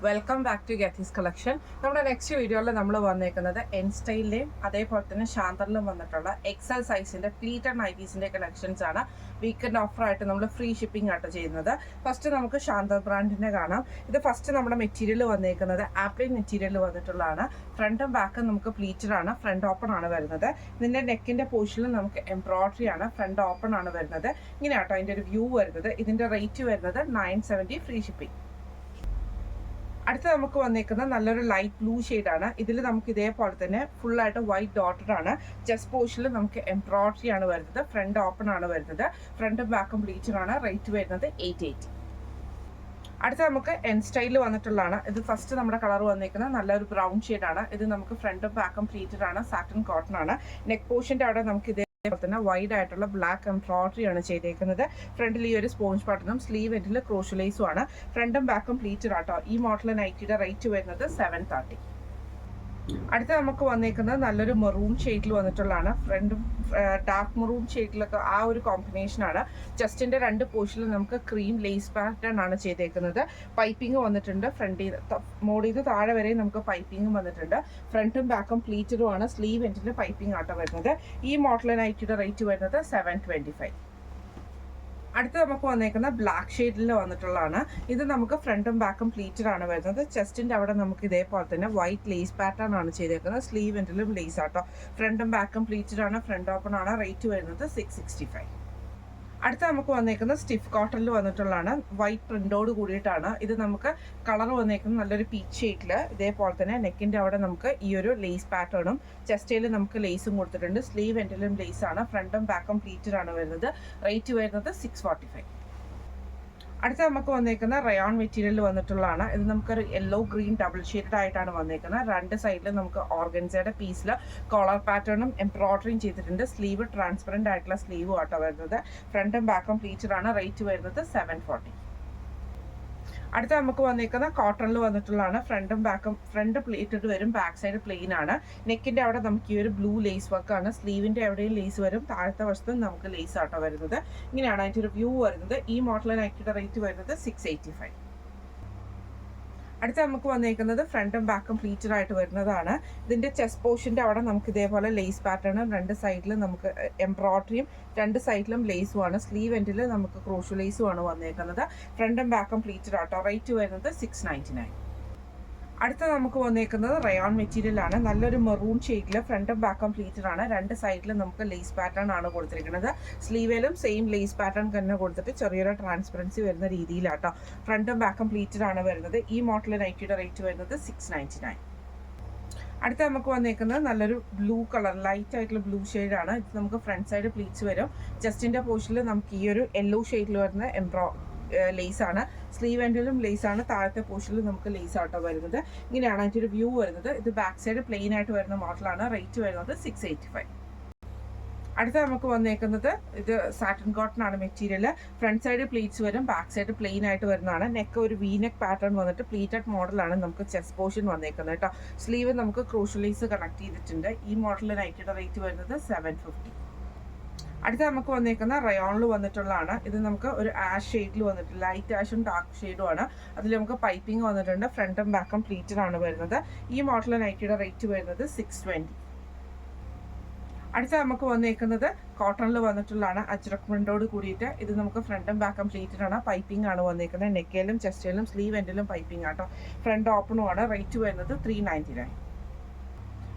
Welcome back to Getty's collection. നമ്മുടെ next വീഡിയോയിൽ നമ്മൾ വന്നേക്കുന്നത് എൻ സ്റ്റൈലിലെയും അതേപോലെ തന്നെ ഷാന്തറിലും വന്നിട്ടുള്ള എക്സൽ സൈസിന്റെ പ്ലീറ്റഡ് നൈറ്റീസിന്റെ കളക്ഷൻസ് ആണ്. വീക്കെൻഡ് ഓഫർ ആയിട്ട് നമ്മൾ ഫ്രീ ഷിപ്പിംഗ് ആയിട്ട് ചെയ്യുന്നത്. ഫസ്റ്റ് നമുക്ക് ഷാന്തർ ബ്രാൻഡിന്റെ കാണാം. ഇത് ഫസ്റ്റ് നമ്മുടെ മെറ്റീരിയൽ വന്നേക്കുന്നത് ആപ്ലിൻ മെറ്റീരിയൽ വന്നിട്ടുള്ളതാണ്. ഫ്രണ്ടും ബാക്കും നമുക്ക് പ്ലീറ്റഡ് ആണ്. ഫ്രണ്ട് ഓപ്പൺ ആണ് വരുന്നത്. ഇതിന്റെ നെക്കിന്റെ പോർഷനിൽ നമുക്ക് എംബ്രോയിഡറി ആണ്. ഫ്രണ്ട് ഓപ്പൺ ആണ് വരുന്നത്. ഇങ്ങനെയാട്ടോ അതിന്റെ ഒരു വ്യൂ വരുന്നത്. ഇതിന്റെ റേറ്റ് വരുന്നത് 970 ഫ്രീ ഷിപ്പിംഗ്. അടുത്ത നമുക്ക് വന്നേക്കുന്നത് നല്ലൊരു ലൈറ്റ് ബ്ലൂ ഷെയ്ഡാണ്. ഇതിൽ നമുക്ക് ഇതേപോലെ തന്നെ ഫുള്ളായിട്ട് വൈറ്റ് ഡോട്ടഡ് ആണ്. ചെസ്റ്റ് പോർഷനിൽ നമുക്ക് എംബ്രോയിഡറി ആണ് വരുന്നത്. ഫ്രണ്ട് ഓപ്പൺ ആണ് വരുന്നത്. ഫ്രണ്ടും ബാക്കും ബ്ലീച്ചർ ആണ്. റേറ്റ് വരുന്നത് 880. അടുത്ത നമുക്ക് എൻ സ്റ്റൈലിൽ വന്നിട്ടുള്ളതാണ്. ഇത് ഫസ്റ്റ് നമ്മുടെ കളർ വന്നേക്കുന്നത് നല്ലൊരു ബ്രൗൺ ഷെയ്ഡാണ്. ഇത് നമുക്ക് ഫ്രണ്ടും ബാക്കും പ്ലീറ്റഡ് ആണ്. സാറ്റിൻ കോട്ടൺ ആണ്. നെക്ക് പോർഷൻ്റെ അവിടെ നമുക്ക് ഇതേപോലെ തന്നെ വൈഡ് ആയിട്ടുള്ള ബ്ലാക്ക് എംബ്രോയിഡറി ആണ് ചെയ്തേക്കുന്നത്. ഫ്രണ്ടിൽ ഈ ഒരു സ്പോഞ്ച് ബട്ടണും സ്ലീവ് എൻഡിൽ ക്രോഷ്യലേസും ആണ്. ഫ്രണ്ടും ബാക്കും പ്ലീറ്റഡ് ആട്ടോ. ഈ മോഡൽ നൈറ്റിയുടെ റേറ്റ് വരുന്നത് 730. അടുത്ത നമുക്ക് വന്നേക്കുന്നത് നല്ലൊരു മെറൂൺ ഷെയ്ഡിൽ വന്നിട്ടുള്ളതാണ്. ഫ്രണ്ടും ഡാർക്ക് മെറൂൺ ഷെയ്ഡിലൊക്കെ ആ ഒരു കോമ്പിനേഷനാണ്. ചെസ്റ്റിന്റെ രണ്ട് പോർഷനിൽ നമുക്ക് ക്രീം ലേസ് പാറ്റേൺ ആണ് ചെയ്തേക്കുന്നത്. പൈപ്പിംഗ് വന്നിട്ടുണ്ട്. ഫ്രണ്ടിൽ മോഡിൽ നിന്ന് താഴെ വരെ നമുക്ക് പൈപ്പിംഗും വന്നിട്ടുണ്ട്. ഫ്രണ്ടും ബാക്കും പ്ലീറ്റഡും ആണ്. സ്ലീവ് എൻഡിൽ പൈപ്പിംഗ് ആട്ടോ വരുന്നത്. ഈ മോഡൽ നൈറ്റിയുടെ റേറ്റ് വരുന്നത് 725. അടുത്ത് നമുക്ക് വന്നേക്കുന്ന ബ്ലാക്ക് ഷെയ്ഡിൽ വന്നിട്ടുള്ളതാണ്. ഇത് നമുക്ക് ഫ്രണ്ടും ബാക്കും പ്ലീറ്റഡ് ആണ് വരുന്നത്. ചെസ്റ്റിന്റെ അവിടെ നമുക്ക് ഇതേപോലെ തന്നെ വൈറ്റ് ലേസ് പാറ്റേൺ ആണ് ചെയ്തേക്കുന്നത്. സ്ലീവ് എൻഡിലും ലേസ് ആട്ടോ. ഫ്രണ്ടും ബാക്കും പ്ലീറ്റഡ് ആണ്. ഫ്രണ്ട് ഓപ്പൺ ആണ്. റേറ്റ് വരുന്നത് 665. അടുത്ത നമുക്ക് വന്നേക്കുന്നത് സ്റ്റിഫ് കോട്ടണിൽ വന്നിട്ടുള്ളതാണ്. വൈറ്റ് പ്രിന്റോട് കൂടിയിട്ടാണ്. ഇത് നമുക്ക് കളർ വന്നേക്കുന്നത് നല്ലൊരു പീച്ച് ഷെയ്ഡിൽ. ഇതേപോലെ തന്നെ നെക്കിന്റെ അവിടെ നമുക്ക് ഈ ഒരു ലേസ് പാറ്റേണും ചെസ്റ്റയിൽ നമുക്ക് ലേസും കൊടുത്തിട്ടുണ്ട്. സ്ലീവ് എൻഡിലും ലേസ് ആണ്. ഫ്രണ്ടും ബാക്കും പ്ലീറ്റഡ് ആണ് വരുന്നത്. റേറ്റ് വരുന്നത് 645. അടുത്ത നമുക്ക് വന്നേക്കുന്ന റയോൺ മെറ്റീരിയൽ വന്നിട്ടുള്ളതാണ്. ഇത് നമുക്കൊരു യെല്ലോ ഗ്രീൻ ഡബിൾ ഷെയ്ഡഡ് ആയിട്ടാണ് വന്നേക്കുന്നത്. രണ്ട് സൈഡിൽ നമുക്ക് ഓർഗൻസയുടെ പീസിൽ കോളർ പാറ്റേണും എംബ്രോയിഡറിയും ചെയ്തിട്ടുണ്ട്. സ്ലീവ് ട്രാൻസ്പെറന്റ് ആയിട്ടുള്ള സ്ലീവും ആട്ടോ വരുന്നത്. ഫ്രണ്ടും ബാക്കും പ്ലീറ്റഡ് ആണ്. റേറ്റ് വരുന്നത് 740. അടുത്ത നമുക്ക് വന്നേക്കുന്ന കോട്ടണിൽ വന്നിട്ടുള്ളതാണ്. ഫ്രണ്ടും ബാക്കും ഫ്രണ്ട് പ്ലീറ്റഡ് വരും. ബാക്ക് സൈഡ് പ്ലെയിൻ ആണ്. നെക്കിന്റെ അവിടെ നമുക്ക് ഈ ഒരു ബ്ലൂ ലേസ് വർക്കാണ്. സ്ലീവിന്റെ എവിടെയും ലേസ് വരും. താഴത്തെ വശത്തും നമുക്ക് ലേസ് ആട്ടോ വരുന്നത്. ഇങ്ങനെയാണ് അതിൻ്റെ ഒരു വ്യൂ വരുന്നത്. ഈ മോഡൽ നൈറ്റിയുടെ റേറ്റ് വരുന്നത് 685. അടുത്ത നമുക്ക് വന്നേക്കുന്നത് ഫ്രണ്ടും ബാക്കും പ്ലീറ്റഡ് ആയിട്ട് വരുന്നതാണ്. ഇതിന്റെ ചെസ്റ്റ് പോർഷന്റെ അവിടെ നമുക്ക് ഇതേപോലെ ലേസ് പാറ്റേണും രണ്ട് സൈഡിലും നമുക്ക് എംബ്രോയിഡറിയും രണ്ട് സൈഡിലും ലേസും ആണ്. സ്ലീവ് എൻഡിൽ നമുക്ക് ക്രോഷ്യോ ലേസും ആണ് വന്നേക്കുന്നത്. ഫ്രണ്ടും ബാക്കും പ്ലീറ്റഡ് ആട്ടോ. റേറ്റ് വരുന്നത് 699. അടുത്ത നമുക്ക് വന്നേക്കുന്നത് റയോൺ മെറ്റീരിയൽ ആണ്. നല്ലൊരു മെറൂൺ ഷെയ്ഡിൽ ഫ്രണ്ടും ബാക്കും പ്ലീറ്റഡ് ആണ്. രണ്ട് സൈഡിലും നമുക്ക് ലേസ് പാറ്റേൺ ആണ് കൊടുത്തിരിക്കുന്നത്. സ്ലീവിലും സെയിം ലേസ് പാറ്റേൺ തന്നെ കൊടുത്തിട്ട് ചെറിയൊരു ട്രാൻസ്പെറൻസി വരുന്ന രീതിയിലാട്ടോ. ഫ്രണ്ടും ബാക്കും പ്ലീറ്റഡ് ആണ് വരുന്നത്. ഈ മോഡൽ നൈറ്റിയുടെ റേറ്റ് വരുന്നത് 699. അടുത്ത നമുക്ക് വന്നേക്കുന്നത് നല്ലൊരു ബ്ലൂ കളർ ലൈറ്റ് ആയിട്ടുള്ള ബ്ലൂ ഷെയ്ഡാണ്. ഇത് നമുക്ക് ഫ്രണ്ട് സൈഡ് പ്ലീറ്റ്സ് വരും. ജസ്റ്റിന്റെ പോർഷനിൽ നമുക്ക് ഈ ഒരു യെല്ലോ ഷെയ്ഡിൽ വരുന്ന ലേസ് ആണ്. സ്ലീവ് എൻഡിലും ലേസ് ആണ്. താഴത്തെ പോർഷനിൽ നമുക്ക് ലേസ് ആട്ടോ വരുന്നത്. ഇങ്ങനെയാണ് അതിൻ്റെ ഒരു വ്യൂ വരുന്നത്. ഇത് ബാക്ക് സൈഡ് പ്ലെയിൻ ആയിട്ട് വരുന്ന മോഡലാണ്. റേറ്റ് വരുന്നത് 685. അടുത്ത നമുക്ക് വന്നേക്കുന്നത് ഇത് സാറ്റിൻ കോട്ടൺ ആണ് മെറ്റീരിയൽ. ഫ്രണ്ട് സൈഡ് പ്ലീറ്റ്സ് വരും. ബാക്ക് സൈഡ് പ്ലെയിൻ ആയിട്ട് വരുന്നതാണ്. നെക്ക് ഒരു വി നെക്ക് പാറ്റേൺ വന്നിട്ട് പ്ലീറ്റഡ് മോഡലാണ് നമുക്ക് ചെസ്റ്റ് പോർഷൻ വന്നേക്കുന്നത് കേട്ടോ. സ്ലീവ് നമുക്ക് ക്രോഷ്യോ ലേസ് കണക്ട് ചെയ്തിട്ടുണ്ട്. ഈ മോഡൽ നൈറ്റിയുടെ റേറ്റ് വരുന്നത് 750. അടുത്ത നമുക്ക് വന്നേക്കുന്ന റയോണിൽ വന്നിട്ടുള്ളതാണ്. ഇത് നമുക്ക് ഒരു ആഷ് ഷെയ്ഡിൽ വന്നിട്ട് ലൈറ്റ് ആഷും ഡാർക്ക് ഷെയ്ഡും ആണ്. അതിൽ നമുക്ക് പൈപ്പിംഗ് വന്നിട്ടുണ്ട്. ഫ്രണ്ടും ബാക്കും പ്ലീറ്റഡ് ആണ് വരുന്നത്. ഈ മോഡൽ നൈറ്റിയുടെ റേറ്റ് വരുന്നത് 620. അടുത്ത നമുക്ക് വന്നേക്കുന്നത് കോട്ടണിൽ വന്നിട്ടുള്ളതാണ്. അജ്രക് പ്രിന്റോട് കൂടിയിട്ട്. ഇത് നമുക്ക് ഫ്രണ്ടും ബാക്കും പ്ലീറ്റഡ് ആണ്. പൈപ്പിംഗ് ആണ് വന്നേക്കുന്നത്. നെക്കിലും ചെസ്റ്റിലും സ്ലീവ് എൻഡിലും പൈപ്പിംഗ് ആട്ടോ. ഫ്രണ്ട് ഓപ്പണും ആണ്. റേറ്റ് വരുന്നത് 399.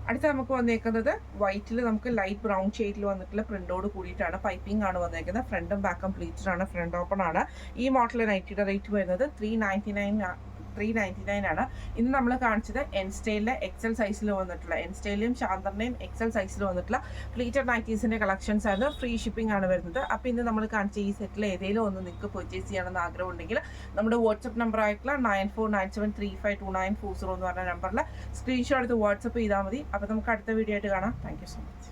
അടുത്ത നമുക്ക് വന്നേക്കുന്നത് വൈറ്റിൽ നമുക്ക് ലൈറ്റ് ബ്രൗൺ ഷെയ്ഡിൽ വന്നിട്ടുള്ള പ്രിന്റോട് കൂടിയിട്ടാണ്. പൈപ്പിംഗ് ആണ് വന്നേക്കുന്നത്. ഫ്രണ്ടും ബാക്കും പ്ലീറ്റഡ് ആണ്. ഫ്രണ്ട് ഓപ്പൺ ആണ്. ഈ മോഡൽ നൈറ്റിയുടെ റേറ്റ് വരുന്നത് 399 ആണ്. ഇന്ന് നമ്മൾ കാണിച്ചത് എൻ സ്റ്റൈലിലെ എക്സൽ സൈസിൽ വന്നിട്ടുള്ള എൻ സ്റ്റൈലിലും ഷാന്തറിന്റെയും എക്സൽ സൈസിൽ വന്നിട്ടുള്ള പ്ലീറ്റഡ് നൈറ്റീസിന്റെ കളക്ഷൻസ് ആയിരുന്നു. ഫ്രീ ഷിപ്പിംഗ് ആണ് വരുന്നത്. അപ്പോൾ ഇന്ന് നമ്മൾ കാണിച്ച ഈ സെറ്റിൽ ഏതെങ്കിലും ഒന്ന് നിങ്ങൾക്ക് പർച്ചേസ് ചെയ്യണമെന്ന് ആഗ്രഹം ഉണ്ടെങ്കിൽ നമ്മുടെ വാട്സ്ആപ്പ് നമ്പർ ആയിട്ടുള്ള 9497352940 എന്ന് പറഞ്ഞ നമ്പറിൽ സ്ക്രീൻഷോട്ട് എടുത്ത് വാട്സ്ആപ്പ് ചെയ്താൽ മതി. അപ്പോൾ നമുക്ക് അടുത്ത വീഡിയോ ആയിട്ട് കാണാം. Thank you so much.